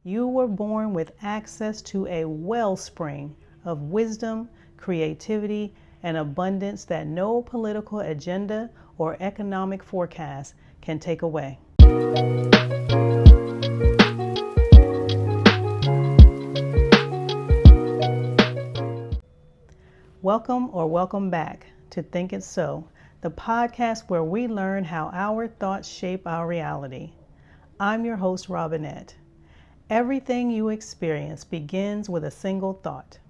You were born with access to a wellspring of wisdom, creativity, and abundance that no political agenda or economic forecast can take away. Welcome back to Think It So, the podcast where we learn how our thoughts shape our reality. I'm your host, Robinette. Everything you experience begins with a single thought.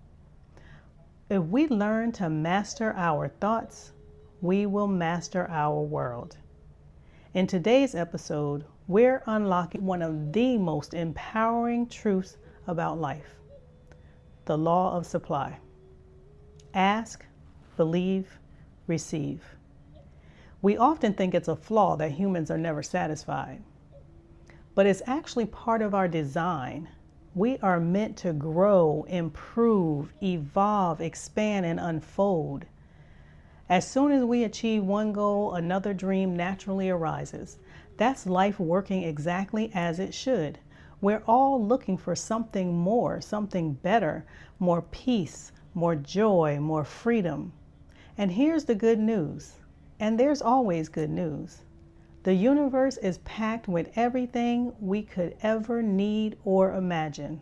If we learn to master our thoughts, we will master our world. In today's episode, we're unlocking one of the most empowering truths about life, the law of supply. Ask, believe, receive. We often think it's a flaw that humans are never satisfied, but it's actually part of our design. We are meant to grow, improve, evolve, expand, and unfold. As soon as we achieve one goal, another dream naturally arises. That's life working exactly as it should. We're all looking for something more, something better, more peace, more joy, more freedom. And here's the good news, and there's always good news. The universe is packed with everything we could ever need or imagine.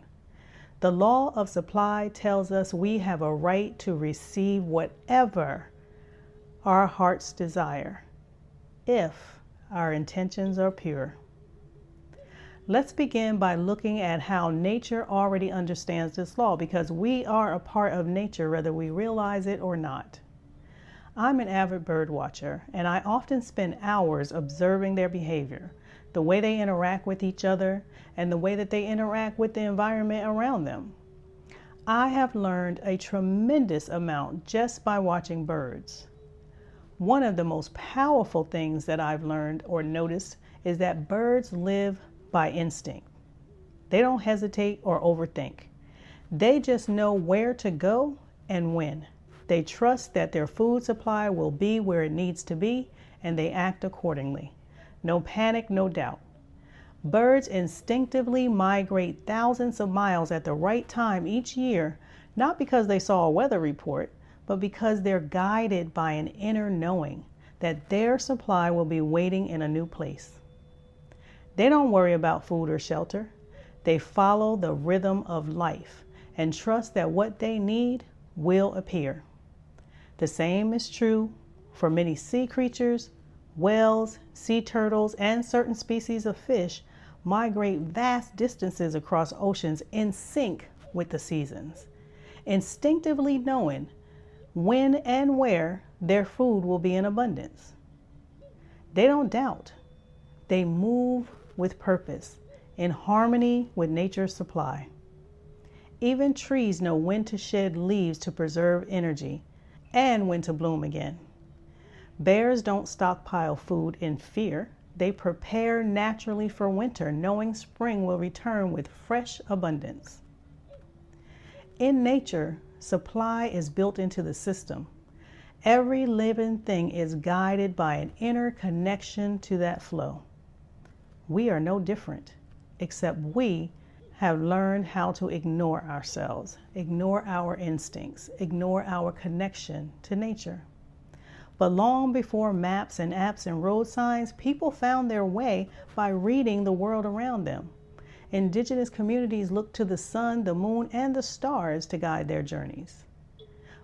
The law of supply tells us we have a right to receive whatever our hearts desire, if our intentions are pure. Let's begin by looking at how nature already understands this law, because we are a part of nature whether we realize it or not. I'm an avid bird watcher, and I often spend hours observing their behavior, the way they interact with each other, and the way that they interact with the environment around them. I have learned a tremendous amount just by watching birds. One of the most powerful things that I've learned or noticed is that birds live by instinct. They don't hesitate or overthink. They just know where to go and when. They trust that their food supply will be where it needs to be, and they act accordingly. No panic, no doubt. Birds instinctively migrate thousands of miles at the right time each year, not because they saw a weather report, but because they're guided by an inner knowing that their supply will be waiting in a new place. They don't worry about food or shelter. They follow the rhythm of life and trust that what they need will appear. The same is true for many sea creatures. Whales, sea turtles, and certain species of fish migrate vast distances across oceans in sync with the seasons, instinctively knowing when and where their food will be in abundance. They don't doubt. They move with purpose, in harmony with nature's supply. Even trees know when to shed leaves to preserve energy and when to bloom again. Bears don't stockpile food in fear. They prepare naturally for winter, knowing spring will return with fresh abundance. In nature, supply is built into the system. Every living thing is guided by an inner connection to that flow. We are no different, except we have learned how to ignore ourselves, ignore our instincts, ignore our connection to nature. But long before maps and apps and road signs, people found their way by reading the world around them. Indigenous communities looked to the sun, the moon, and the stars to guide their journeys,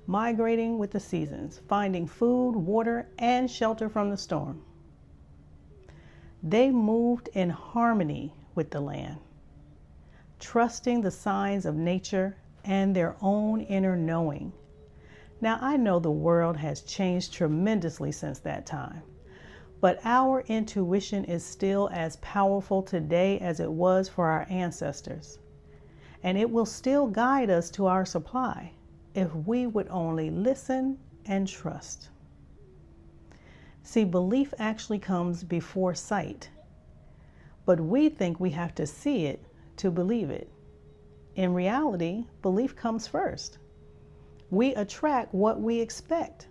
migrating with the seasons, finding food, water, and shelter from the storm. They moved in harmony with the land, trusting the signs of nature and their own inner knowing. Now, I know the world has changed tremendously since that time, but our intuition is still as powerful today as it was for our ancestors, and it will still guide us to our supply if we would only listen and trust. See, belief actually comes before sight, but we think we have to see it to believe it. In reality, belief comes first. We attract what we expect.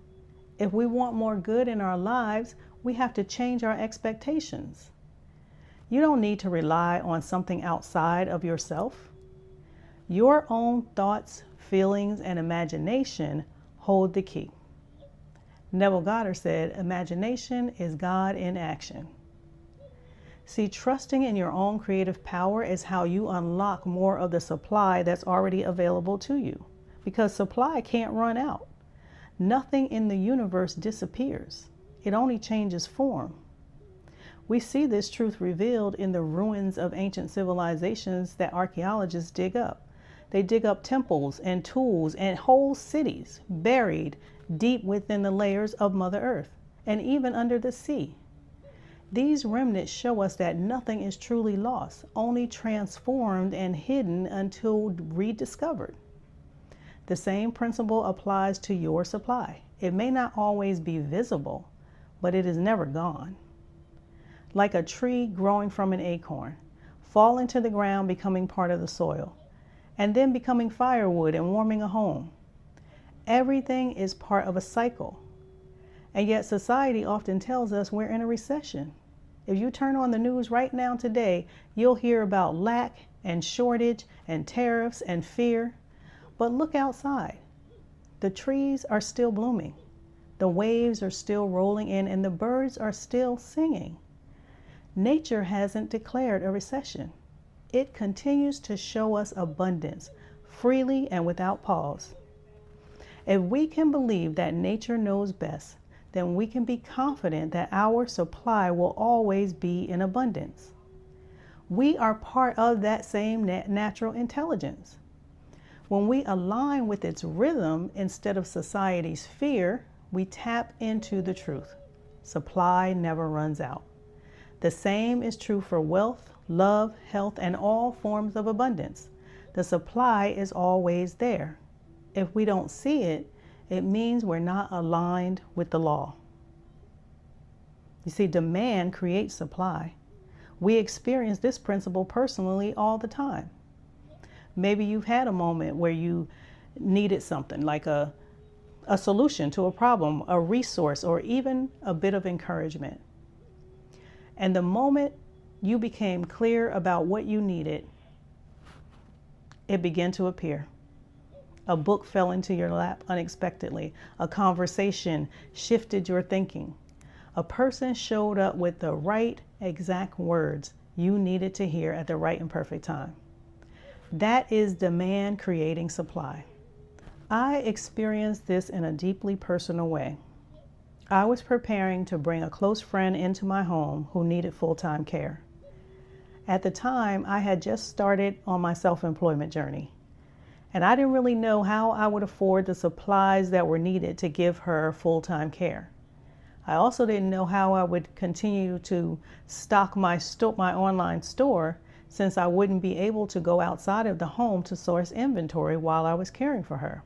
If we want more good in our lives, we have to change our expectations. You don't need to rely on something outside of yourself. Your own thoughts, feelings, and imagination hold the key. Neville Goddard said, "Imagination is God in action." See, trusting in your own creative power is how you unlock more of the supply that's already available to you, because supply can't run out. Nothing in the universe disappears. It only changes form. We see this truth revealed in the ruins of ancient civilizations that archaeologists dig up. They dig up temples and tools and whole cities buried deep within the layers of Mother Earth and even under the sea. These remnants show us that nothing is truly lost, only transformed and hidden until rediscovered. The same principle applies to your supply. It may not always be visible, but it is never gone. Like a tree growing from an acorn, falling to the ground, becoming part of the soil, and then becoming firewood and warming a home. Everything is part of a cycle. And yet society often tells us we're in a recession. If you turn on the news right now today, you'll hear about lack and shortage and tariffs and fear. But look outside. The trees are still blooming. The waves are still rolling in and the birds are still singing. Nature hasn't declared a recession. It continues to show us abundance, freely and without pause. If we can believe that nature knows best, then we can be confident that our supply will always be in abundance. We are part of that same natural intelligence. When we align with its rhythm instead of society's fear, we tap into the truth. Supply never runs out. The same is true for wealth, love, health, and all forms of abundance. The supply is always there. If we don't see it, it means we're not aligned with the law. You see, demand creates supply. We experience this principle personally all the time. Maybe you've had a moment where you needed something like a solution to a problem, a resource, or even a bit of encouragement. And the moment you became clear about what you needed, it began to appear. A book fell into your lap unexpectedly. A conversation shifted your thinking. A person showed up with the right exact words you needed to hear at the right and perfect time. That is demand creating supply. I experienced this in a deeply personal way. I was preparing to bring a close friend into my home who needed full-time care. At the time, I had just started on my self-employment journey, and I didn't really know how I would afford the supplies that were needed to give her full-time care. I also didn't know how I would continue to stock my online store, since I wouldn't be able to go outside of the home to source inventory while I was caring for her.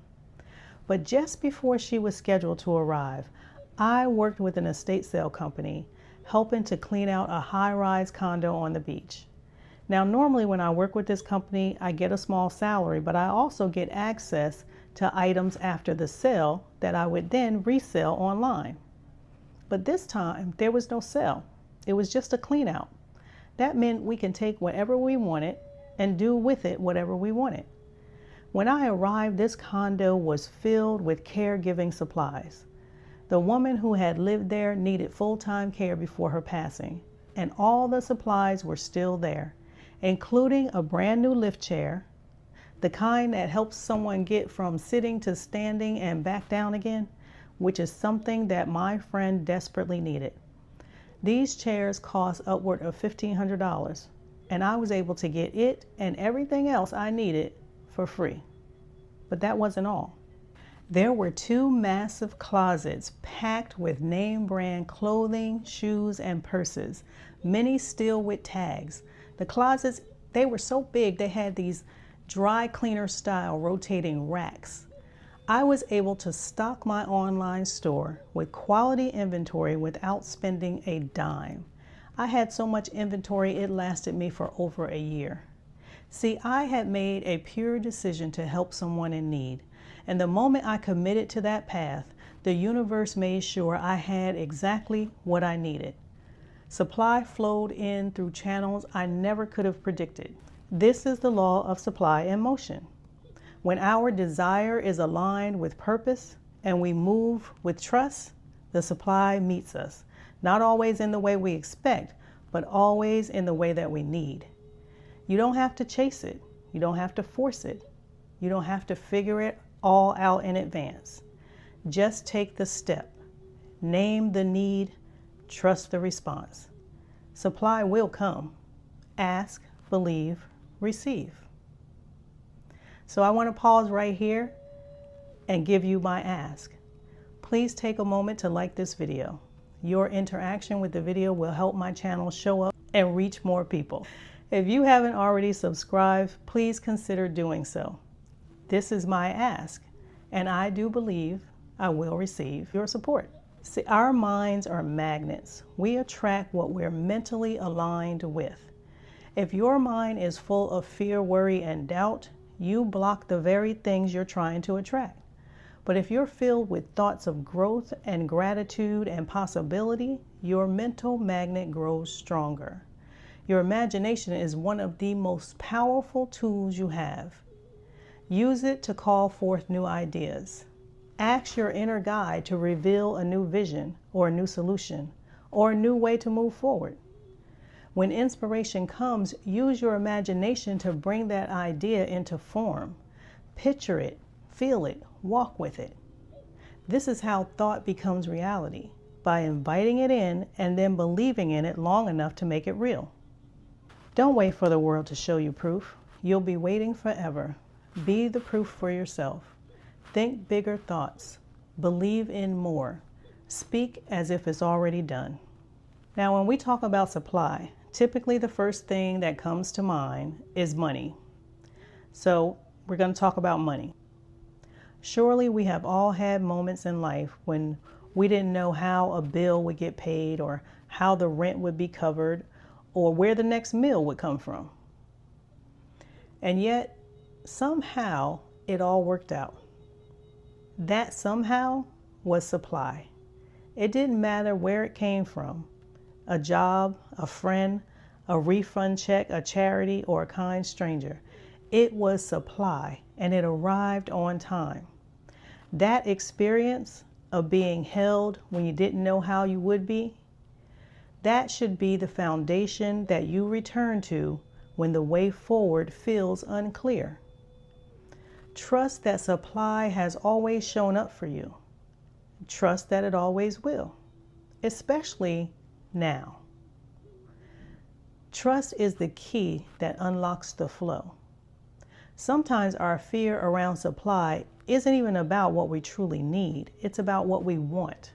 But just before she was scheduled to arrive, I worked with an estate sale company, helping to clean out a high-rise condo on the beach. Now, normally when I work with this company, I get a small salary, but I also get access to items after the sale that I would then resell online. But this time, there was no sale. It was just a clean out. That meant we can take whatever we wanted and do with it whatever we wanted. When I arrived, this condo was filled with caregiving supplies. The woman who had lived there needed full-time care before her passing, and all the supplies were still there, including a brand new lift chair, the kind that helps someone get from sitting to standing and back down again, which is something that my friend desperately needed. These chairs cost upward of $1,500, and I was able to get it and everything else I needed for free. But that wasn't all. There were 2 massive closets packed with name brand clothing, shoes, and purses, many still with tags. The closets, they were so big they had these dry cleaner style rotating racks. I was able to stock my online store with quality inventory without spending a dime. I had so much inventory it lasted me for over a year. See, I had made a pure decision to help someone in need, and the moment I committed to that path, the universe made sure I had exactly what I needed. Supply flowed in through channels I never could have predicted. This is the law of supply and motion. When our desire is aligned with purpose and we move with trust, the supply meets us, not always in the way we expect, but always in the way that we need. You don't have to chase it. You don't have to force it. You don't have to figure it all out in advance. Just take the step. Name the need. Trust the response. Supply will come. Ask, believe, receive. So I want to pause right here and give you my ask. Please take a moment to like this video. Your interaction with the video will help my channel show up and reach more people. If you haven't already subscribed, please consider doing so. This is my ask, and I do believe I will receive your support. See, our minds are magnets. We attract what we're mentally aligned with. If your mind is full of fear, worry, and doubt, you block the very things you're trying to attract. But if you're filled with thoughts of growth and gratitude and possibility, your mental magnet grows stronger. Your imagination is one of the most powerful tools you have. Use it to call forth new ideas. Ask your inner guide to reveal a new vision or a new solution or a new way to move forward. When inspiration comes, use your imagination to bring that idea into form. Picture it, feel it, walk with it. This is how thought becomes reality, by inviting it in and then believing in it long enough to make it real. Don't wait for the world to show you proof. You'll be waiting forever. Be the proof for yourself. Think bigger thoughts. Believe in more. Speak as if it's already done. Now, when we talk about supply, typically the first thing that comes to mind is money. So we're going to talk about money. Surely we have all had moments in life when we didn't know how a bill would get paid or how the rent would be covered or where the next meal would come from. And yet, somehow, it all worked out. That somehow was supply. It didn't matter where it came from, a job, a friend, a refund check, a charity, or a kind stranger. It was supply, and it arrived on time. That experience of being held when you didn't know how you would be, that should be the foundation that you return to when the way forward feels unclear. Trust that supply has always shown up for you. Trust that it always will, especially now. Trust is the key that unlocks the flow. Sometimes our fear around supply isn't even about what we truly need. It's about what we want.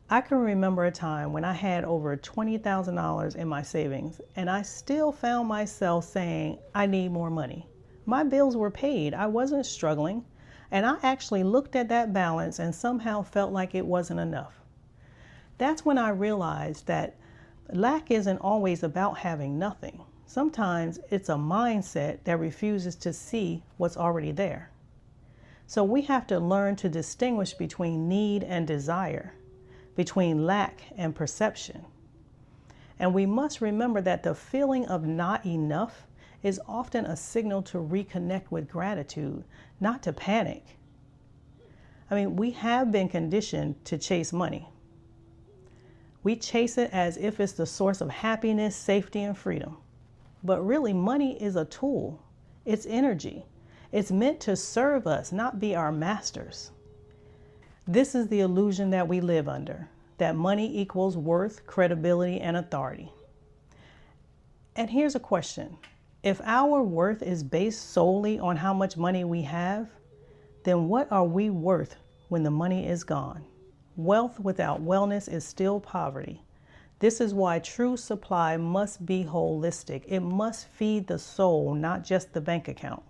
I can remember a time when I had over $20,000 in my savings, and I still found myself saying, I need more money. My bills were paid. I wasn't struggling. And I actually looked at that balance and somehow felt like it wasn't enough. That's when I realized that lack isn't always about having nothing. Sometimes it's a mindset that refuses to see what's already there. So we have to learn to distinguish between need and desire, between lack and perception. And we must remember that the feeling of not enough is often a signal to reconnect with gratitude, not to panic. I mean, we have been conditioned to chase money. We chase it as if it's the source of happiness, safety, and freedom. But really, money is a tool. It's energy. It's meant to serve us, not be our masters. This is the illusion that we live under, that money equals worth, credibility, and authority. And here's a question. If our worth is based solely on how much money we have, then what are we worth when the money is gone? Wealth without wellness is still poverty. This is why true supply must be holistic. It must feed the soul, not just the bank account.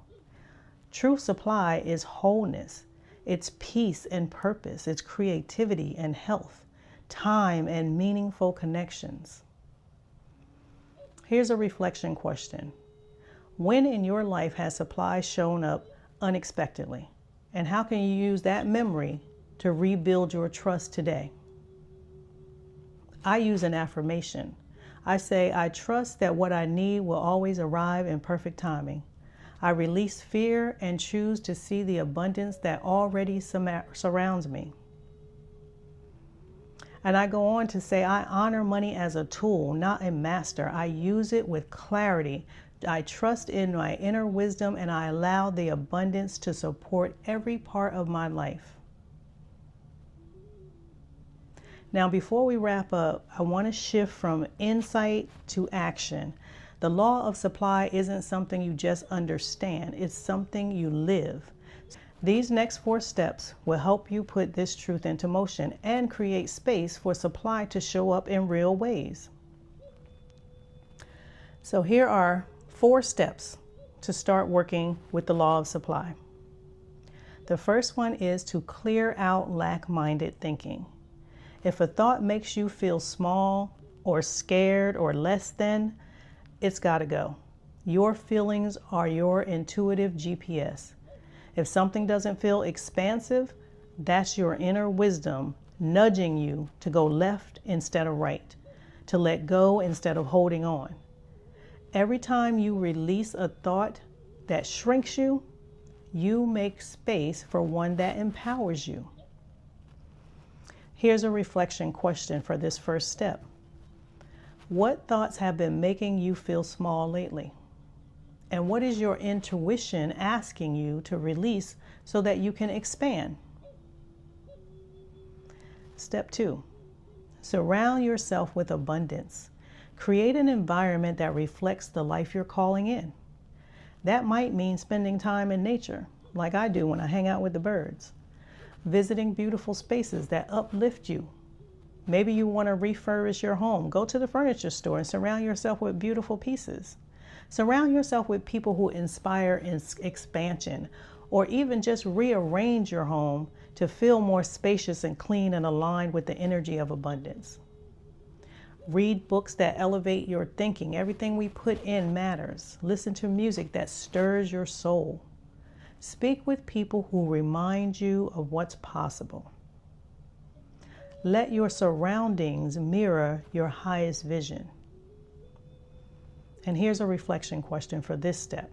True supply is wholeness. It's peace and purpose. It's creativity and health, time and meaningful connections. Here's a reflection question. When in your life has supply shown up unexpectedly? And how can you use that memory to rebuild your trust today? I use an affirmation. I say, I trust that what I need will always arrive in perfect timing. I release fear and choose to see the abundance that already surrounds me. And I go on to say, I honor money as a tool, not a master. I use it with clarity. I trust in my inner wisdom, and I allow the abundance to support every part of my life. Now, before we wrap up, I want to shift from insight to action. The law of supply isn't something you just understand, it's something you live. These next 4 steps will help you put this truth into motion and create space for supply to show up in real ways. So here are 4 steps to start working with the law of supply. The first one is to clear out lack-minded thinking. If a thought makes you feel small or scared or less than, it's got to go. Your feelings are your intuitive GPS. If something doesn't feel expansive, that's your inner wisdom nudging you to go left instead of right, to let go instead of holding on. Every time you release a thought that shrinks you, you make space for one that empowers you. Here's a reflection question for this first step. What thoughts have been making you feel small lately? And what is your intuition asking you to release so that you can expand? Step 2, surround yourself with abundance. Create an environment that reflects the life you're calling in. That might mean spending time in nature, like I do when I hang out with the birds. Visiting beautiful spaces that uplift you. Maybe you want to refurbish your home. Go to the furniture store and surround yourself with beautiful pieces. Surround yourself with people who inspire expansion, or even just rearrange your home to feel more spacious and clean and aligned with the energy of abundance. Read books that elevate your thinking. Everything we put in matters. Listen to music that stirs your soul. Speak with people who remind you of what's possible. Let your surroundings mirror your highest vision. And here's a reflection question for this step.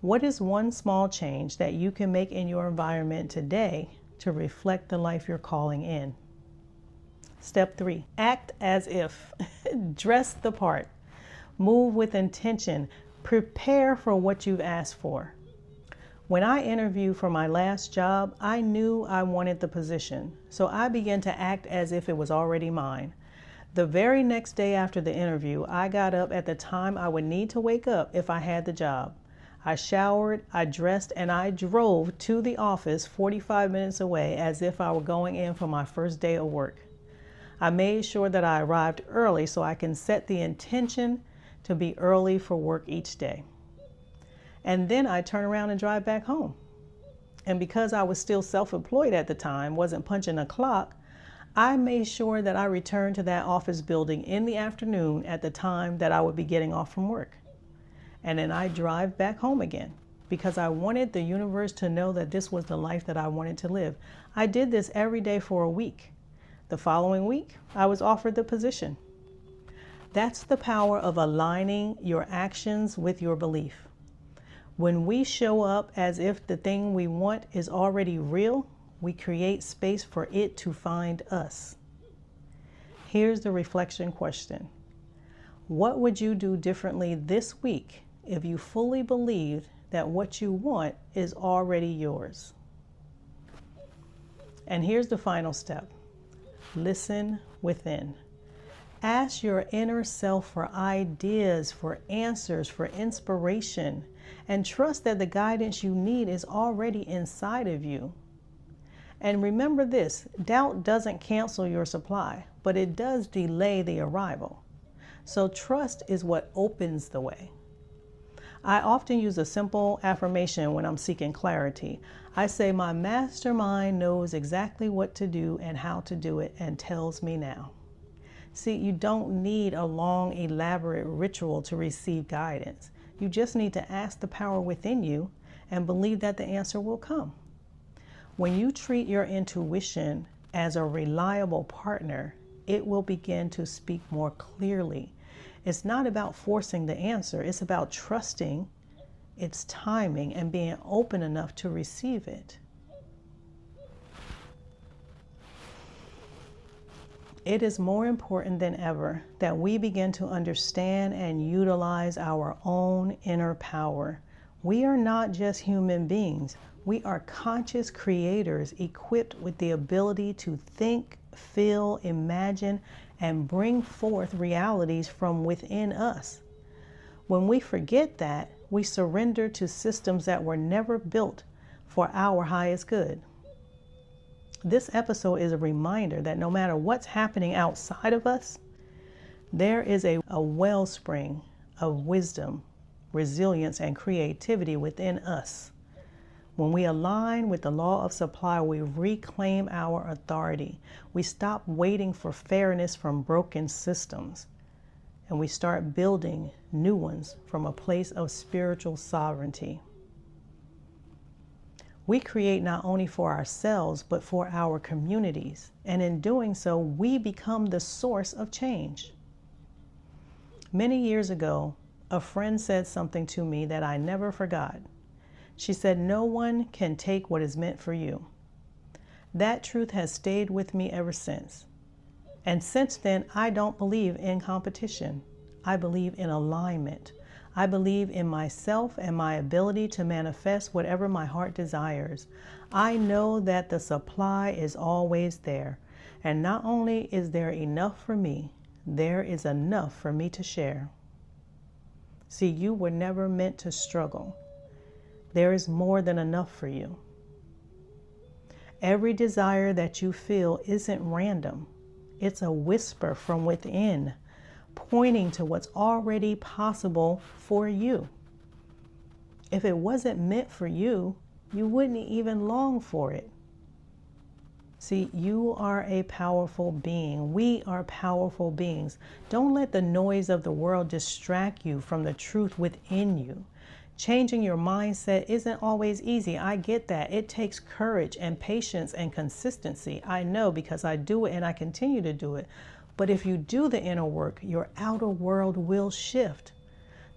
What is one small change that you can make in your environment today to reflect the life you're calling in? Step 3, act as if. Dress the part. Move with intention. Prepare for what you've asked for. When I interviewed for my last job, I knew I wanted the position, so I began to act as if it was already mine. The very next day after the interview, I got up at the time I would need to wake up if I had the job. I showered, I dressed, and I drove to the office 45 minutes away as if I were going in for my first day of work. I made sure that I arrived early so I can set the intention to be early for work each day. And then I turn around and drive back home. And because I was still self-employed at the time, wasn't punching a clock, I made sure that I returned to that office building in the afternoon at the time that I would be getting off from work. And then I drive back home again because I wanted the universe to know that this was the life that I wanted to live. I did this every day for a week. The following week, I was offered the position. That's the power of aligning your actions with your belief. When we show up as if the thing we want is already real, we create space for it to find us. Here's the reflection question. What would you do differently this week if you fully believed that what you want is already yours? And here's the final step. Listen within. Ask your inner self for ideas, for answers, for inspiration, and trust that the guidance you need is already inside of you. And remember this, doubt doesn't cancel your supply, but it does delay the arrival. So trust is what opens the way. I often use a simple affirmation when I'm seeking clarity. I say, my mastermind knows exactly what to do and how to do it and tells me now. See, you don't need a long, elaborate ritual to receive guidance. You just need to ask the power within you and believe that the answer will come. When you treat your intuition as a reliable partner, it will begin to speak more clearly. It's not about forcing the answer. It's about trusting its timing and being open enough to receive it. It is more important than ever that we begin to understand and utilize our own inner power. We are not just human beings. We are conscious creators equipped with the ability to think, feel, imagine, and bring forth realities from within us. When we forget that, we surrender to systems that were never built for our highest good. This episode is a reminder that no matter what's happening outside of us, there is a wellspring of wisdom, resilience, and creativity within us. When we align with the law of supply, we reclaim our authority. We stop waiting for fairness from broken systems, and we start building new ones from a place of spiritual sovereignty. We create not only for ourselves, but for our communities. And in doing so, we become the source of change. Many years ago, a friend said something to me that I never forgot. She said, "No one can take what is meant for you." That truth has stayed with me ever since. And since then, I don't believe in competition. I believe in alignment. I believe in myself and my ability to manifest whatever my heart desires. I know that the supply is always there. And not only is there enough for me, there is enough for me to share. See, you were never meant to struggle. There is more than enough for you. Every desire that you feel isn't random. It's a whisper from within, pointing to what's already possible for you. If it wasn't meant for you, you wouldn't even long for it. See, you are a powerful being. We are powerful beings. Don't let the noise of the world distract you from the truth within you. Changing your mindset isn't always easy. I get that. It takes courage and patience and consistency. I know, because I do it and I continue to do it. But if you do the inner work, your outer world will shift.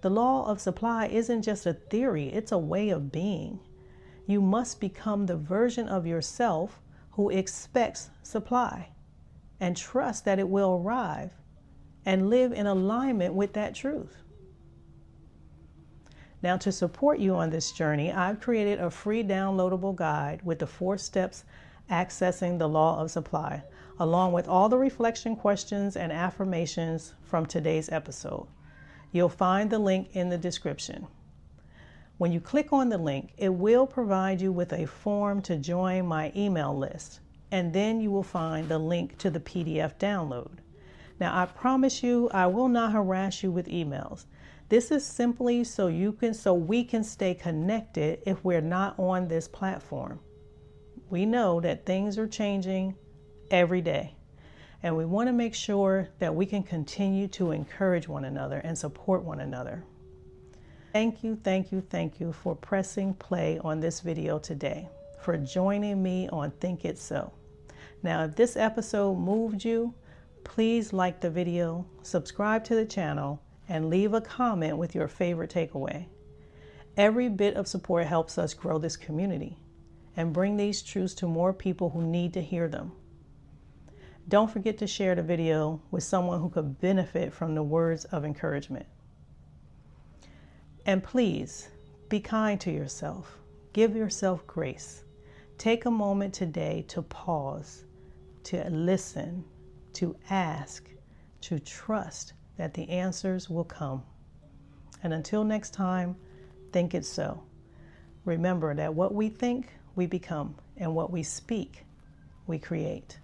The law of supply isn't just a theory, it's a way of being. You must become the version of yourself who expects supply and trust that it will arrive, and live in alignment with that truth. Now, to support you on this journey, I've created a free downloadable guide with the 4 steps accessing the law of supply, along with all the reflection questions and affirmations from today's episode. You'll find the link in the description. When you click on the link, it will provide you with a form to join my email list, and then you will find the link to the PDF download. Now, I promise you, I will not harass you with emails. This is simply so we can stay connected if we're not on this platform. We know that things are changing every day, and we want to make sure that we can continue to encourage one another and support one another. Thank you for pressing play on this video today, for joining me on Think It So. Now, if this episode moved you, please like the video, subscribe to the channel, and leave a comment with your favorite takeaway. Every bit of support helps us grow this community and bring these truths to more people who need to hear them. Don't forget to share the video with someone who could benefit from the words of encouragement. And please, be kind to yourself. Give yourself grace. Take a moment today to pause, to listen, to ask, to trust that the answers will come. And until next time, think it so. Remember that what we think, we become, and what we speak, we create.